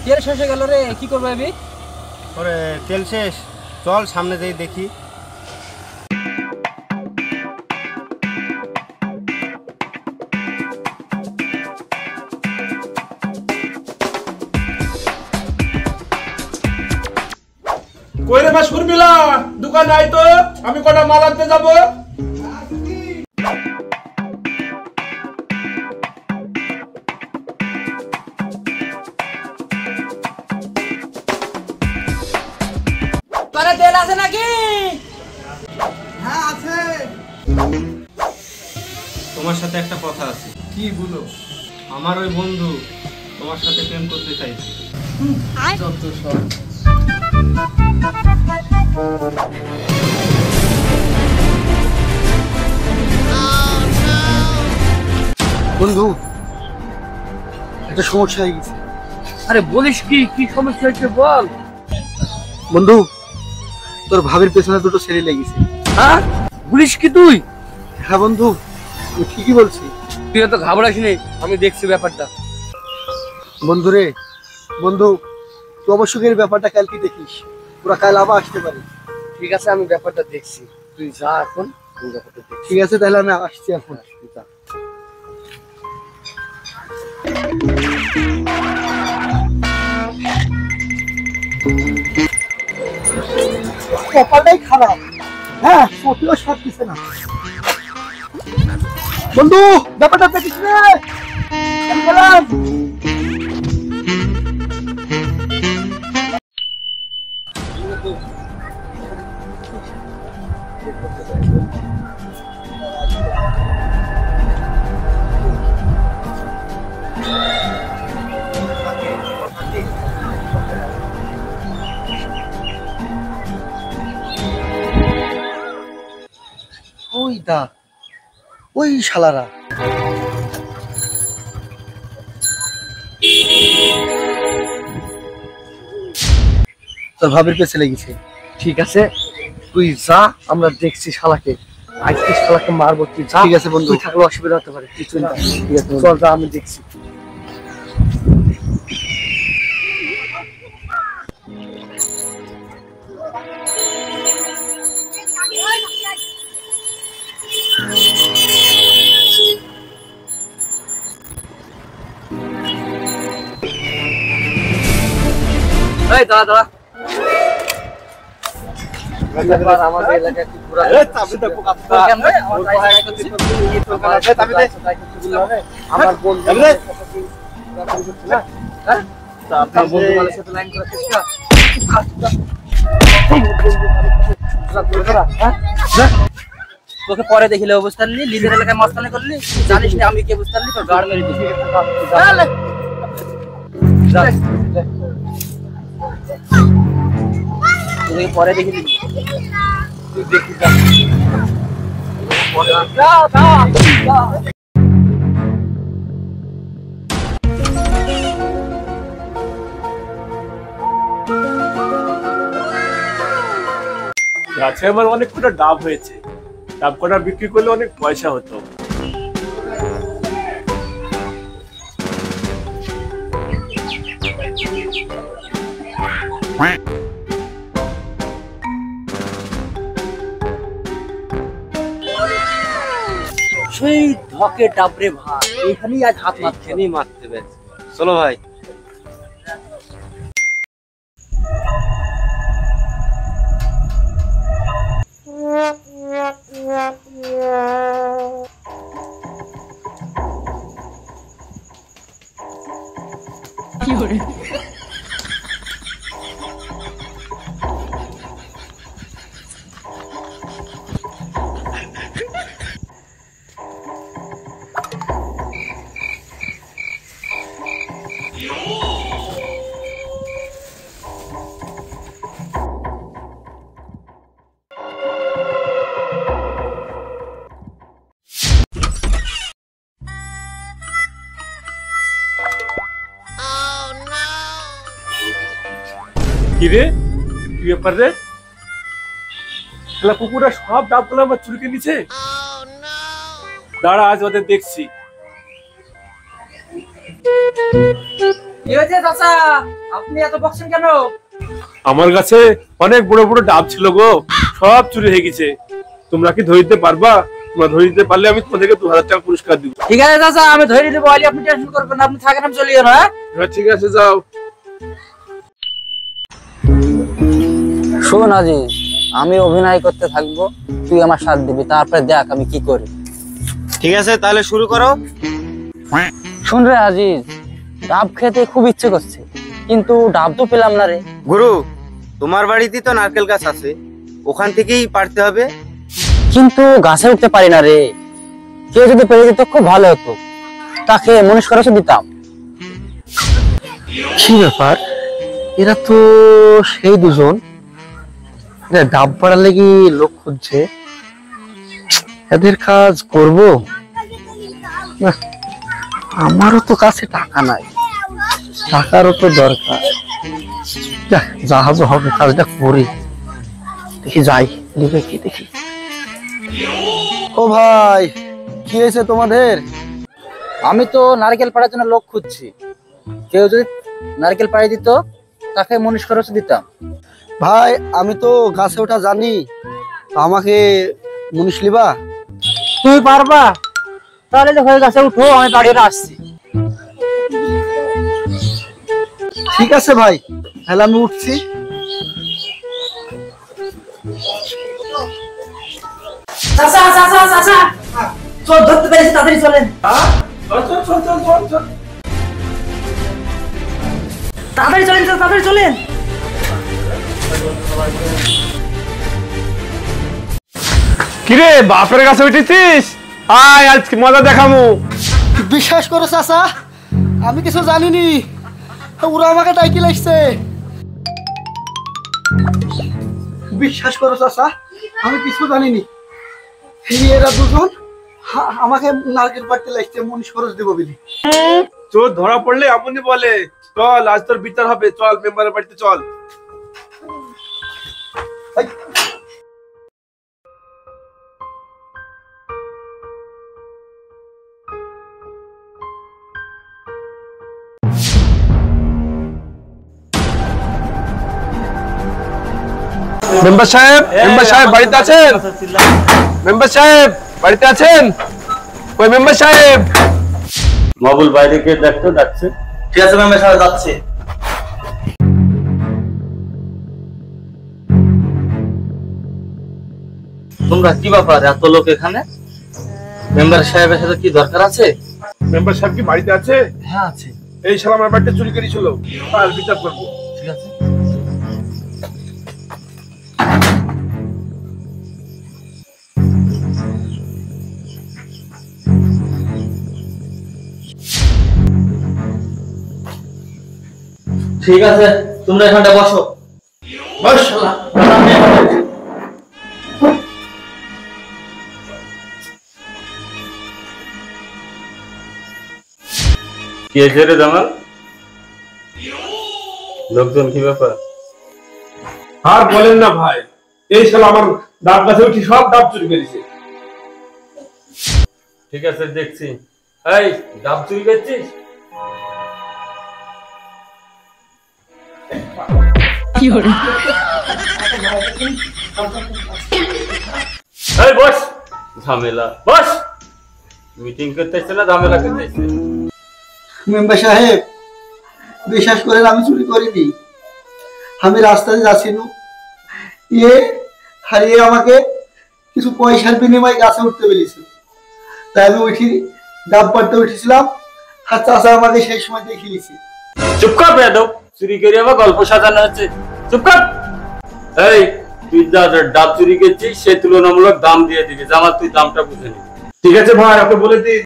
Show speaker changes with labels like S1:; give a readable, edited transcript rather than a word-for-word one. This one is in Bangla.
S1: তেল শেষ হয়ে গেল রে, কি করবো আমি?
S2: ওরে তেল শেষ, চল সামনে যাই দেখি।
S3: কই রে মাসুর মিলা, দোকানে আই তো, আমি কটা মাল আনতে যাবো।
S1: তেল আছে নাকি?
S3: হ্যাঁ আছে।
S2: তোমার সাথে একটা কথা আছে।
S3: কি বলো?
S2: আমার ওই বন্ধু তোমার সাথে প্রেম করতে চাইছে।
S3: যত সব।
S4: বন্ধু, একটা সমস্যা হয়ে গেছে।
S1: আরে বলিস কি? কি সমস্যা হচ্ছে বল।
S4: বন্ধু, তোর ভাবির পেছনে দুটো ছেলে লেগেছে।
S1: হ্যাঁ বলিস কি তুই?
S4: হ্যাঁ বন্ধু, আমি ঠিকই বলছি।
S1: তুই এত ঘাবড়াস নি, আমি দেখছি ব্যাপারটা।
S4: বন্ধু রে, বন্ধু তুই অবশ্যই এর ব্যাপারটা কালকে দেখিস, তোরা কাল আবার আসতে পারি।
S1: ঠিক আছে, আমি ব্যাপারটা দেখছি, তুই যা এখন। আমি ব্যাপারটা দেখছি।
S4: ঠিক আছে, তাহলে আমি আসছি এখন। কপালটাই খারাপ। হ্যাঁ, সত্যিও সব কিছু না। বন্ধু, ব্যাপারটা দেখিস রে। আমি গেলাম। ওই শালারা তোর ভাবির পেছে লেগেছে।
S1: ঠিক আছে, তুই যা, আমরা দেখছি শালাকে। আজকে শালাকে মারবো, তুই যা।
S4: ঠিক আছে বন্ধু,
S1: তুই থাকলে অসুবিধা হতে পারে, কিছু না। ঠিক আছে, চল যা, আমি দেখছি। এই দাঁড়া দাঁড়া, আমাদের এলাকায় কি ঘোরা আমার বন্ধু তোকে পরে দেখিলে অবস্থা নিলি, নিজের এলাকায় মাস্তানি করলি, জানিস না আমি কে বুঝতে পারলি, তোর গাড় মেরে দিবি। তোকে পরে দেখে দিবি, তুই দেখি
S3: গাছে আমার অনেক কটা ডাব হয়েছে, ডাব কটা বিক্রি করলে অনেক পয়সা হতো।
S1: সেই ধকে ডাবরে ভাই, এখানেই আজ হাত
S2: মারতে পেরেছে। চলো ভাই।
S1: কি করে
S3: কি রে, কি ব্যাপার রে? শালা কুকুররা সব ডাবগুলো আমার চুরি করে নিছে। দাঁড়া, আজ ওদের দেখছি।
S5: কি হয়েছে চাচা, আপনি এত বকছেন কেন?
S3: আমার কাছে অনেক বড় বড় ডাব ছিল গো, সব চুরি হয়ে গেছে। তোমরা কি ধরে দিতে পারবা? তোমরা ধরে দিতে পারলে আমি তোমাদেরকে 2000 টাকা পুরস্কার দিব।
S5: ঠিক আছে চাচা, আমি ধরে নিব, আপনি টেনশন করবেন না, আপনি থাকেন, আমি চলে যাবো।
S3: হ্যাঁ ঠিক আছে, যাও।
S6: শোন আজিজ, আমি অভিনয় করতে থাকবো, তুই আমার সাথ দিবি, তারপরে দেখ আমি কি করি।
S2: ঠিক আছে, তাহলে শুরু করো।
S6: শোন রে আজিজ, ডাব খেতে খুব ইচ্ছে করছে, কিন্তু ডাব তো পেলাম না রে।
S2: গুরু, তোমার বাড়িতে তো নারকেল গাছ আছে, ওখান থেকেই পারতে হবে।
S6: কিন্তু গাছে উঠতে পারি না রে, কেউ যদি পেরে দিত খুব ভালো হতো, তাকে মনীষ খরচে দিতাম।
S1: কি ব্যাপার, এরা তো সেই দুজন, এরা ডাব পাড়ার লেগে লোক খুঁজছে। এদের কাজ করব না, আমারও তো কাছে টাকা নাই, টাকারও তো দরকার। যাক, যা হবে হবে, কাজটা করি, দেখি যাই, লিখে কি দেখি।
S4: ও ভাই, কি হয়েছে তোমাদের?
S6: আমি তো নারকেল পাড়ার জন্য লোক খুঁজছি, কেউ যদি নারকেল পাড়ি দিত তাকে মনীষ খরচ দিতাম।
S4: ভাই, আমি তো গাছে ওঠা জানি, আমাকে মুনিশ লিবা?
S5: তুই পারবা? তাহলে যে হয়ে গাছে উঠো, আমি বাড়িতে আসছি।
S4: ঠিক আছে ভাই, তাহলে আমি উঠছি।
S5: চাচা চাচা চাচা, চোর ধরতে পেরেছি, তাড়াতাড়ি চলেন,
S3: চল চল চল চল চল চল।
S5: তাড়াতাড়ি চলেন, তাড়াতাড়ি চলেন।
S3: কিরে, বাপের কাছে উঠেছিস? আয়, আজ মজা দেখামু।
S4: বিশ্বাস করো চাচা, আমি কিছু জানিনি, ওরা আমাকে ডাইকি লাগছে। বিশ্বাস করো চাচা, আমি কিছু জানিনি, এরা দুজন আমাকে নারকেল পাড়তে লাগছে, মনীষ খরচ দেবো বলি।
S3: চোর ধরা পড়লে এমনই বলে। চল, আজ তোর বিচার হবে, চল মেম্বারের বাড়িতে চল। মেম্বার সাহেব, মেম্বার সাহেব বাড়িতে আছেন? মেম্বার সাহেব বাড়িতে আছেন? ওই মেম্বার সাহেব।
S7: মাবুল বাইরে গিয়ে দেখতো, ডাকছে।
S2: ঠিক আছে মেম্বার সাহেব, যাচ্ছে।
S6: তোমরা কি ব্যাপার, এত লোক এখানে? মেম্বার সাহেবের সাথে কি দরকার আছে?
S3: মেম্বার সাহেব কি বাড়িতে আছে?
S6: হ্যাঁ আছে।
S3: এই শালা আমার বাড়িতে চুরি করেছিল, আর বিচার করবো।
S6: ঠিক আছে।
S2: ঠিক আছে, তোমরা এখানটা বসো।
S3: বস শালা।
S7: কি হয়েছে রে জামাল? লোকজন কি ব্যাপার?
S3: আর বলেন না ভাই, এই শালা আমার ডাব গাছে উঠি সব ডাব চুরি করেছে।
S7: ঠিক আছে, দেখছি। এই, ডাব চুরি করছিস? এই বস, ঝামেলা। বস, মিটিং করতে এসছে না ঝামেলা করতে এসছে?
S4: মেম্বার সাহেব, বিশ্বাস করেন আমি চুরি করিনি, আমি রাস্তায় যাচ্ছিল, হারিয়ে আমাকে কিছু পয়সার বিনিময়ে গাছে উঠতে পেরেছিল, তাই আমি উঠি ডাব পাড়তে উঠেছিলাম, আর চাচা আমাকে সেই সময় দেখিয়েছি।
S7: চুপ কর বেয়াদব, চুরি করে আবার গল্প সাজানো হচ্ছে। চুপ কর। এই, তুই যা ডাব চুরি করছিস সে তুলনামূলক দাম দিয়ে দিবি, জামাল তুই দামটা বুঝে নিবি।
S3: ঠিক আছে ভাই, আপনি বলে দিন।